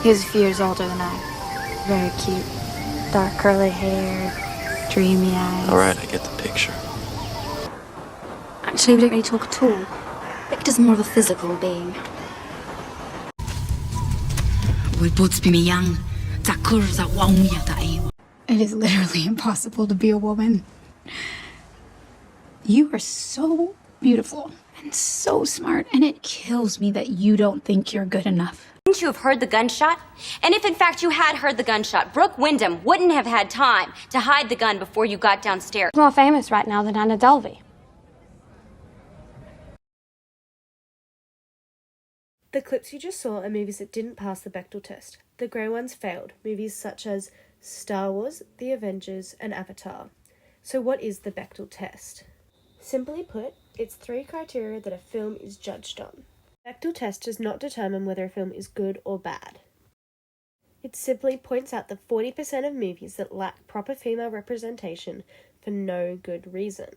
He's a few years older than I. Very cute. Dark curly hair, dreamy eyes. All right, I get the picture. Actually, we don't really talk at all. Victor's more of a physical being. It is literally impossible to be a woman. You are so beautiful and so smart, and it kills me that you don't think you're good enough. Wouldn't you have heard the gunshot? And if in fact you had heard the gunshot, Brooke Wyndham wouldn't have had time to hide the gun before you got downstairs. More famous right now than Anna Delvey. The clips you just saw are movies that didn't pass the Bechdel test. The grey ones failed, movies such as Star Wars, The Avengers, and Avatar. So what is the Bechdel test? Simply put, it's 3 criteria that a film is judged on. The Bechdel test does not determine whether a film is good or bad. It simply points out the 40% of movies that lack proper female representation for no good reason.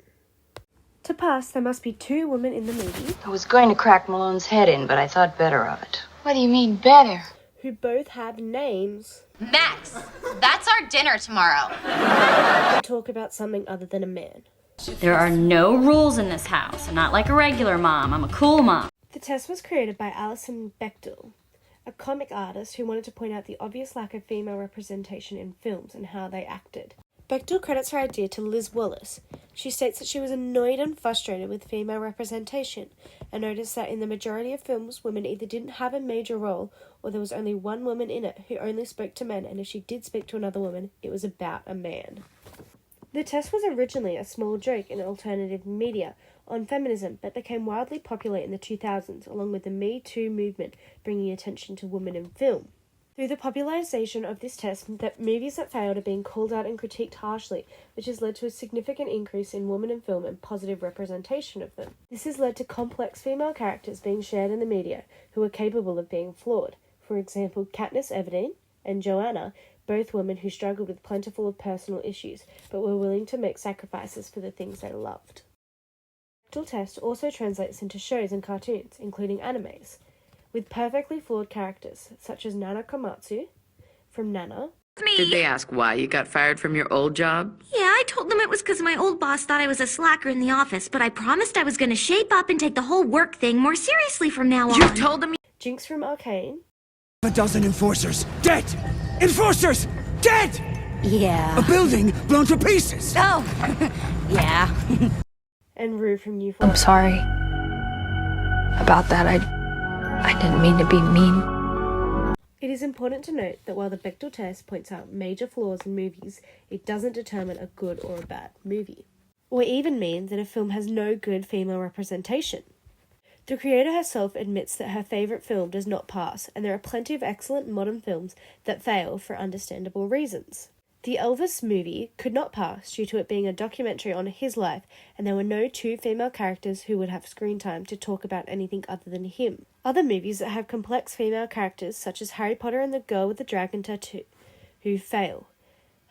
To pass, there must be 2 women in the movie. I was going to crack Malone's head in, but I thought better of it. What do you mean, better? Who both have names. Max, that's our dinner tomorrow. And talk about something other than a man. There are no rules in this house. I'm not like a regular mom. I'm a cool mom. The test was created by Alison Bechdel, a comic artist who wanted to point out the obvious lack of female representation in films and how they acted. Bechdel credits her idea to Liz Wallace. She states that she was annoyed and frustrated with female representation and noticed that in the majority of films, women either didn't have a major role or there was only one woman in it who only spoke to men, and if she did speak to another woman, it was about a man. The test was originally a small joke in alternative media on feminism, but became wildly popular in the 2000s, along with the Me Too movement bringing attention to women in film. Through the popularization of this test, that movies that failed are being called out and critiqued harshly, which has led to a significant increase in women in film and positive representation of them. This has led to complex female characters being shared in the media who are capable of being flawed. For example, Katniss Everdeen and Joanna, both women who struggled with plentiful of personal issues, but were willing to make sacrifices for the things they loved. The Bechdel test also translates into shows and cartoons, including animes, with perfectly flawed characters, such as Nana Komatsu from Nana. Did they ask why you got fired from your old job? Yeah, I told them it was because my old boss thought I was a slacker in the office, but I promised I was going to shape up and take the whole work thing more seriously from now on. You told them? Jinx from Arcane. A dozen enforcers dead! Enforcers dead! Yeah. A building blown to pieces! Oh, yeah. And Rue from Euphoria. I'm sorry about that. I didn't mean to be mean. It is important to note that while the Bechdel test points out major flaws in movies, it doesn't determine a good or a bad movie, or even mean that a film has no good female representation. The creator herself admits that her favourite film does not pass, and there are plenty of excellent modern films that fail for understandable reasons. The Elvis movie could not pass due to it being a documentary on his life, and there were no 2 female characters who would have screen time to talk about anything other than him. Other movies that have complex female characters, such as Harry Potter and the Girl with the Dragon Tattoo, who fail.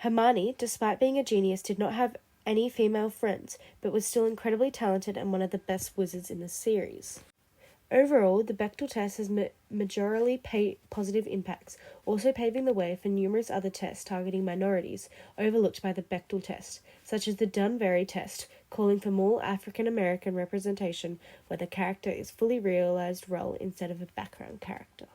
Hermione, despite being a genius, did not have any female friends, but was still incredibly talented and one of the best wizards in the series. Overall, the Bechdel test has majorly positive impacts, also paving the way for numerous other tests targeting minorities overlooked by the Bechdel test, such as the Dunbury test, calling for more African American representation where the character is fully realized role instead of a background character.